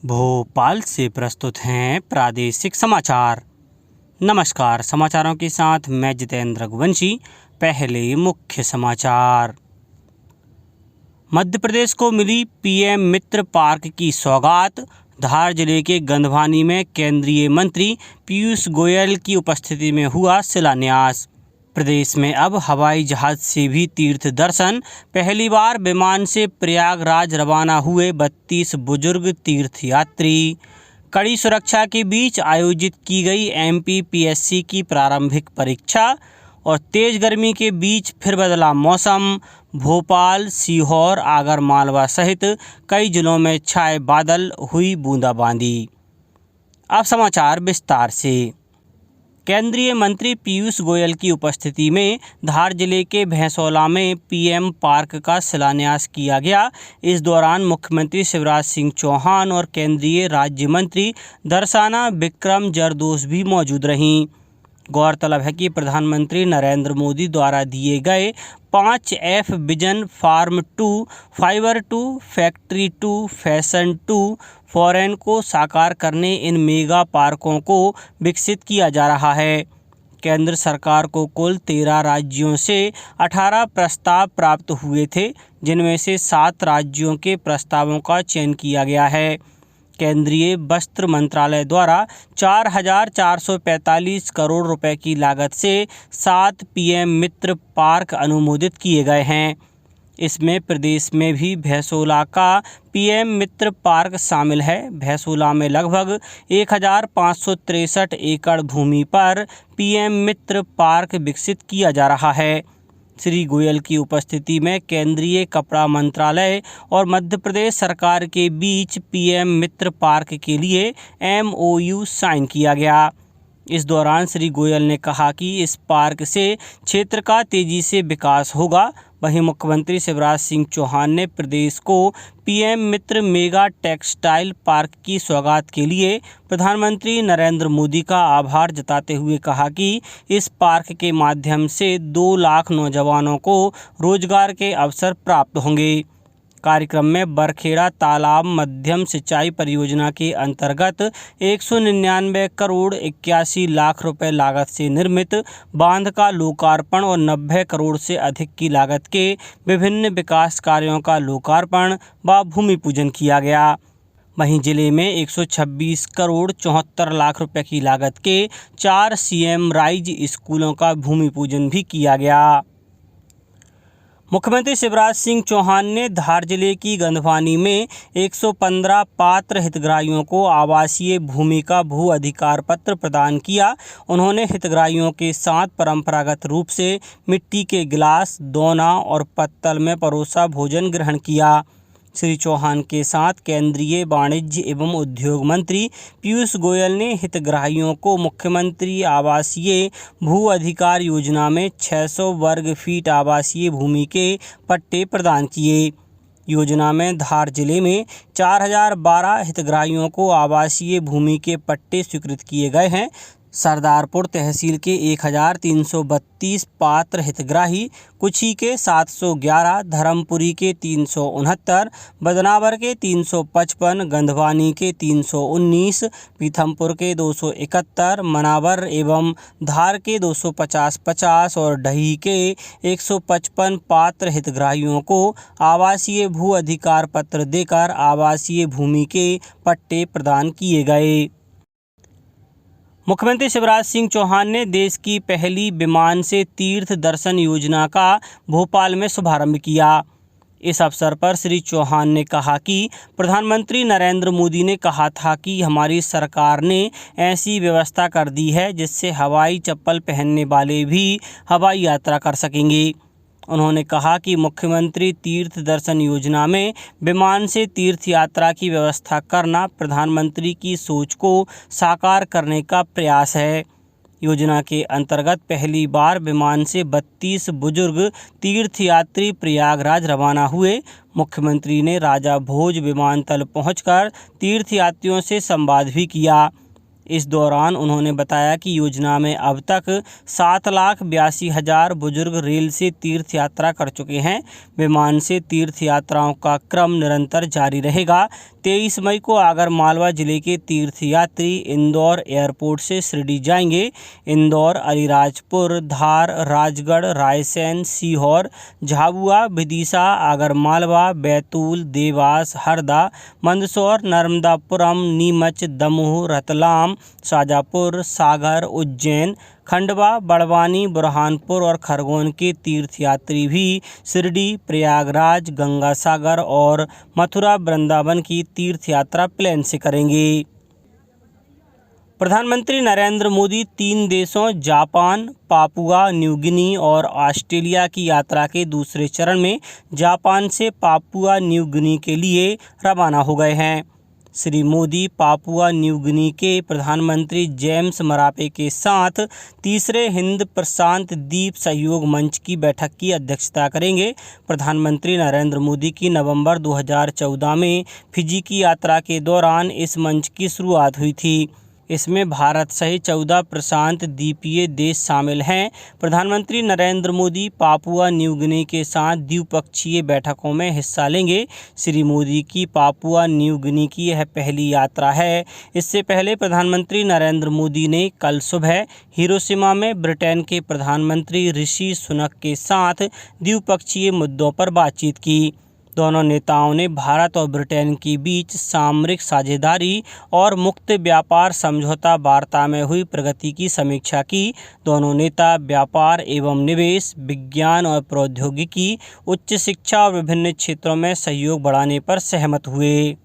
भोपाल से प्रस्तुत हैं प्रादेशिक समाचार। नमस्कार, समाचारों के साथ मैं जितेंद्र रघुवंशी। पहले मुख्य समाचार। मध्य प्रदेश को मिली पीएम मित्र पार्क की सौगात। धार जिले के गंधवानी में केंद्रीय मंत्री पीयूष गोयल की उपस्थिति में हुआ शिलान्यास। प्रदेश में अब हवाई जहाज से भी तीर्थ दर्शन। पहली बार विमान से प्रयागराज रवाना हुए 32 बुजुर्ग तीर्थयात्री। कड़ी सुरक्षा के बीच आयोजित की गई एमपीपीएससी की प्रारंभिक परीक्षा। और तेज गर्मी के बीच फिर बदला मौसम। भोपाल, सीहोर, आगरमालवा सहित कई जिलों में छाए बादल, हुई बूंदाबांदी। अब समाचार विस्तार से। केंद्रीय मंत्री पीयूष गोयल की उपस्थिति में धार जिले के भैंसौला में पीएम पार्क का शिलान्यास किया गया। इस दौरान मुख्यमंत्री शिवराज सिंह चौहान और केंद्रीय राज्य मंत्री दर्शना विक्रम जरदोश भी मौजूद रहीं। गौरतलब है कि प्रधानमंत्री नरेंद्र मोदी द्वारा दिए गए 5F vision farm to, fibre to, factory to, fashion to, foreign को साकार करने इन मेगा पार्कों को विकसित किया जा रहा है। केंद्र सरकार को कुल 13 राज्यों से 18 प्रस्ताव प्राप्त हुए थे, जिनमें से 7 राज्यों के प्रस्तावों का चयन किया गया है। केंद्रीय वस्त्र मंत्रालय द्वारा 4,445 करोड़ रुपए की लागत से 7 पीएम मित्र पार्क अनुमोदित किए गए हैं। इसमें प्रदेश में भी भैंसोला का पीएम मित्र पार्क शामिल है। भैंसोला में लगभग 1,563 एकड़ भूमि पर पीएम मित्र पार्क विकसित किया जा रहा है। श्री गोयल की उपस्थिति में केंद्रीय कपड़ा मंत्रालय और मध्य प्रदेश सरकार के बीच पीएम मित्र पार्क के लिए MOU साइन किया गया। इस दौरान श्री गोयल ने कहा कि इस पार्क से क्षेत्र का तेजी से विकास होगा। वहीं मुख्यमंत्री शिवराज सिंह चौहान ने प्रदेश को पीएम मित्र मेगा टेक्सटाइल पार्क की सौगात के लिए प्रधानमंत्री नरेंद्र मोदी का आभार जताते हुए कहा कि इस पार्क के माध्यम से 2 लाख नौजवानों को रोजगार के अवसर प्राप्त होंगे। कार्यक्रम में बरखेड़ा तालाब मध्यम सिंचाई परियोजना के अंतर्गत 199 करोड़ 81 लाख रुपए लागत से निर्मित बांध का लोकार्पण और 90 करोड़ से अधिक की लागत के विभिन्न विकास कार्यों का लोकार्पण व भूमि पूजन किया गया। वहीं जिले में 126 करोड़ 74 लाख रुपए की लागत के 4 CM राइज स्कूलों का भूमि पूजन भी किया गया। मुख्यमंत्री शिवराज सिंह चौहान ने धार जिले की गंधवानी में 115 पात्र हितग्राहियों को आवासीय भूमि का भू अधिकार पत्र प्रदान किया। उन्होंने हितग्राहियों के साथ परंपरागत रूप से मिट्टी के गिलास, दोना और पत्तल में परोसा भोजन ग्रहण किया। श्री चौहान के साथ केंद्रीय वाणिज्य एवं उद्योग मंत्री पीयूष गोयल ने हितग्राहियों को मुख्यमंत्री आवासीय भू अधिकार योजना में 600 वर्ग फीट आवासीय भूमि के पट्टे प्रदान किए। योजना में धार जिले में 4,012 हितग्राहियों को आवासीय भूमि के पट्टे स्वीकृत किए गए हैं। सरदारपुर तहसील के 1,332 पात्र हितग्राही, कुछी के 711, धर्मपुरी के 369, बदनावर के 355, गंधवानी के 319, पीथमपुर के 271, मनावर एवं धार के 250 और ढही के 155 पात्र हितग्राहियों को आवासीय भू अधिकार पत्र देकर आवासीय भूमि के पट्टे प्रदान किए गए। मुख्यमंत्री शिवराज सिंह चौहान ने देश की पहली विमान से तीर्थ दर्शन योजना का भोपाल में शुभारंभ किया। इस अवसर पर श्री चौहान ने कहा कि प्रधानमंत्री नरेंद्र मोदी ने कहा था कि हमारी सरकार ने ऐसी व्यवस्था कर दी है जिससे हवाई चप्पल पहनने वाले भी हवाई यात्रा कर सकेंगे। उन्होंने कहा कि मुख्यमंत्री तीर्थ दर्शन योजना में विमान से तीर्थ यात्रा की व्यवस्था करना प्रधानमंत्री की सोच को साकार करने का प्रयास है। योजना के अंतर्गत पहली बार विमान से 32 बुजुर्ग तीर्थयात्री प्रयागराज रवाना हुए। मुख्यमंत्री ने राजा भोज विमानतल पहुंचकर तीर्थयात्रियों से संवाद भी किया। इस दौरान उन्होंने बताया कि योजना में अब तक 7,82,000 बुजुर्ग रेल से तीर्थ यात्रा कर चुके हैं। विमान से तीर्थ यात्राओं का क्रम निरंतर जारी रहेगा। 23 मई को आगरमालवा जिले के तीर्थयात्री इंदौर एयरपोर्ट से शिरडी जाएंगे। इंदौर, अलीराजपुर, धार, राजगढ़, रायसेन, सीहोर, झाबुआ, विदिशा, आगरमालवा, बैतूल, देवास, हरदा, मंदसौर, नर्मदापुरम, नीमच, दमोह, रतलाम, शाजापुर, सागर, उज्जैन, खंडवा, बड़वानी, बुरहानपुर और खरगोन के तीर्थयात्री भी शिरडी, प्रयागराज, गंगासागर और मथुरा वृंदावन की तीर्थ यात्रा प्लेन से करेंगे। प्रधानमंत्री नरेंद्र मोदी 3 देशों जापान, पापुआ न्यू गिनी और ऑस्ट्रेलिया की यात्रा के दूसरे चरण में जापान से पापुआ न्यू गिनी के लिए रवाना हो गए हैं। Shri Modi Papua New Guinea के प्रधानमंत्री जेम्स मरापे के साथ तीसरे हिंद प्रशांत द्वीप सहयोग मंच की बैठक की अध्यक्षता करेंगे। प्रधानमंत्री नरेंद्र मोदी की नवंबर 2014 में फिजी की यात्रा के दौरान इस मंच की शुरुआत हुई थी। इसमें भारत सहित 14 प्रशांत द्वीपीय देश शामिल हैं। प्रधानमंत्री Narendra Modi Papua New Guinea के साथ द्विपक्षीय बैठकों में हिस्सा लेंगे। श्री मोदी की पापुआ न्यू गिनी की यह पहली यात्रा है। इससे पहले प्रधानमंत्री नरेंद्र मोदी ने कल सुबह हिरोशिमा में ब्रिटेन के प्रधानमंत्री ऋषि सुनक के साथ द्विपक्षीय मुद्दों पर बातचीत की। दोनों नेताओं ने भारत और ब्रिटेन के बीच सामरिक साझेदारी और मुक्त व्यापार समझौता वार्ता में हुई प्रगति की समीक्षा की। दोनों नेता व्यापार एवं निवेश, विज्ञान और प्रौद्योगिकी, उच्च शिक्षा और विभिन्न क्षेत्रों में सहयोग बढ़ाने पर सहमत हुए।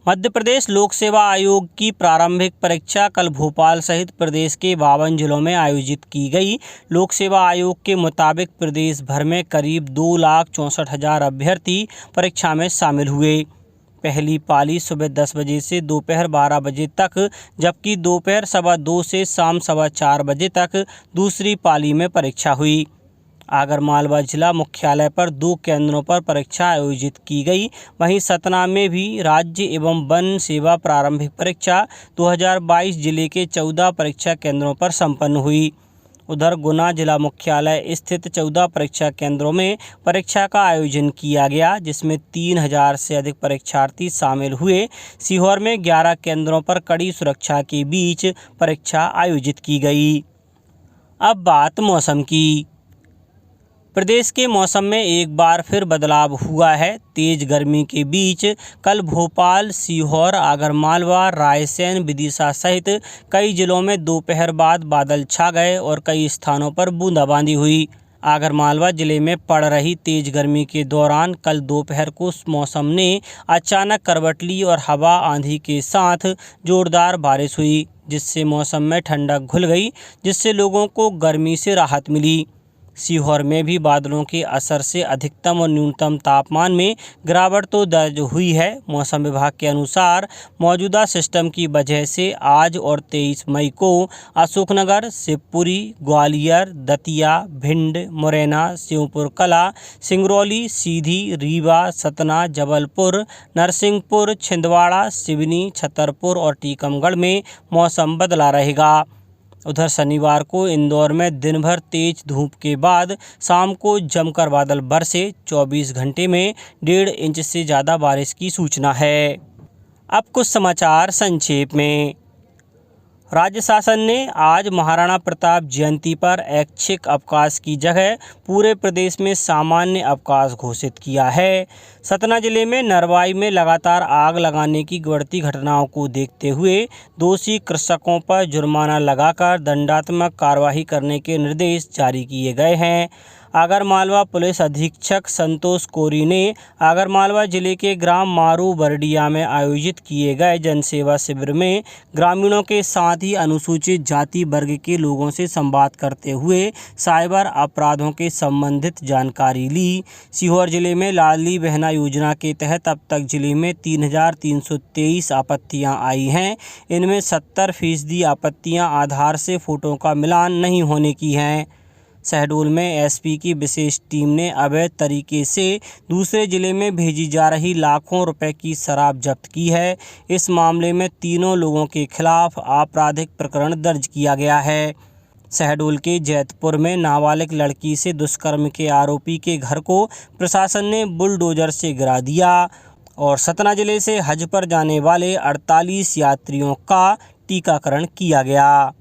मध्य प्रदेश लोक सेवा आयोग की प्रारंभिक परीक्षा कल भोपाल सहित प्रदेश के 52 जिलों में आयोजित की गई। लोक सेवा आयोग के मुताबिक प्रदेश भर में करीब 2,64,000 अभ्यर्थी परीक्षा में शामिल हुए। पहली पाली सुबह 10 बजे से दोपहर 12 बजे तक, जबकि दोपहर 2:15 से शाम 4:15 बजे तक दूसरी पाली में परीक्षा हुई। आगरमालवा जिला मुख्यालय पर 2 केंद्रों पर परीक्षा आयोजित की गई। वहीं सतना में भी राज्य एवं वन सेवा प्रारंभिक परीक्षा 2022 जिले के 14 परीक्षा केंद्रों पर संपन्न हुई। उधर गुना जिला मुख्यालय स्थित 14 परीक्षा केंद्रों में परीक्षा का आयोजन किया गया, जिसमें 3,000 से अधिक परीक्षार्थी शामिल हुए। सीहोर में 11 केंद्रों पर कड़ी सुरक्षा के बीच परीक्षा आयोजित की गई। अब बात मौसम की। प्रदेश के मौसम में एक बार फिर बदलाव हुआ है। तेज गर्मी के बीच कल भोपाल, सीहोर, आगरमालवा, रायसेन, विदिशा सहित कई जिलों में दोपहर बाद बादल छा गए और कई स्थानों पर बूंदाबांदी हुई। आगरमालवा जिले में पड़ रही तेज गर्मी के दौरान कल दोपहर को मौसम ने अचानक करवट ली और हवा आंधी के साथ जोरदार बारिश हुई, जिससे मौसम में ठंडक घुल गई, जिससे लोगों को गर्मी से राहत मिली। सीहोर में भी बादलों के असर से अधिकतम और न्यूनतम तापमान में गिरावट तो दर्ज हुई है। मौसम विभाग के अनुसार मौजूदा सिस्टम की वजह से आज और 23 मई को अशोकनगर, शिवपुरी, ग्वालियर, दतिया, भिंड, मुरैना, शिवपुर कला, सिंगरौली, सीधी, रीवा, सतना, जबलपुर, नरसिंहपुर, छिंदवाड़ा, सिवनी, छतरपुर और टीकमगढ़ में मौसम बदला रहेगा। उधर शनिवार को इंदौर में दिन भर तेज धूप के बाद शाम को जमकर बादल बरसे। 24 घंटे में 1.5 इंच से ज़्यादा बारिश की सूचना है। अब कुछ समाचार संक्षेप में। राज्य शासन ने आज महाराणा प्रताप जयंती पर ऐच्छिक अवकाश की जगह पूरे प्रदेश में सामान्य अवकाश घोषित किया है। सतना जिले में नरवाई में लगातार आग लगाने की बढ़ती घटनाओं को देखते हुए दोषी कृषकों पर जुर्माना लगाकर दंडात्मक कार्रवाई करने के निर्देश जारी किए गए हैं। आगरमालवा पुलिस अधीक्षक संतोष कोरी ने आगरमालवा जिले के ग्राम मारू बरडिया में आयोजित किए गए जनसेवा शिविर में ग्रामीणों के साथ ही अनुसूचित जाति वर्ग के लोगों से संवाद करते हुए साइबर अपराधों के संबंधित जानकारी ली। सीहोर जिले में लाडली बहना योजना के तहत अब तक जिले में 3,323 आपत्तियां आई हैं। इनमें 70% आपत्तियां आधार से फ़ोटो का मिलान नहीं होने की हैं। शहडोल में एसपी की विशेष टीम ने अवैध तरीके से दूसरे जिले में भेजी जा रही लाखों रुपए की शराब जब्त की है। इस मामले में तीनों लोगों के खिलाफ आपराधिक प्रकरण दर्ज किया गया है। शहडोल के जैतपुर में नाबालिग लड़की से दुष्कर्म के आरोपी के घर को प्रशासन ने बुलडोजर से गिरा दिया और सतना जिले से हज पर जाने वाले 48 यात्रियों का टीकाकरण किया गया।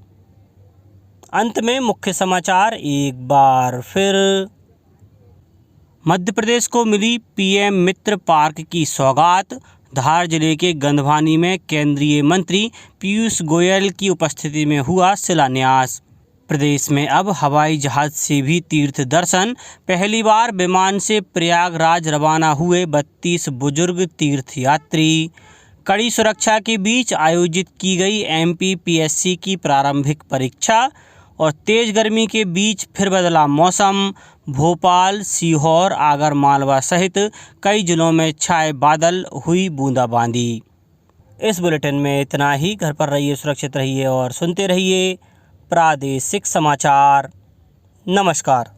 अंत में मुख्य समाचार एक बार फिर। मध्य प्रदेश को मिली पीएम मित्र पार्क की सौगात। धार जिले के गंधवानी में केंद्रीय मंत्री पीयूष गोयल की उपस्थिति में हुआ शिलान्यास। प्रदेश में अब हवाई जहाज से भी तीर्थ दर्शन। पहली बार विमान से प्रयागराज रवाना हुए 32 बुजुर्ग तीर्थयात्री। कड़ी सुरक्षा के बीच आयोजित की गई एमपीपीएससी की प्रारंभिक परीक्षा और तेज गर्मी के बीच फिर बदला मौसम। भोपाल, सीहोर, आगर मालवा सहित कई जिलों में छाए बादल, हुई बूंदाबांदी। इस बुलेटिन में इतना ही। घर पर रहिए, सुरक्षित रहिए और सुनते रहिए प्रादेशिक समाचार। नमस्कार।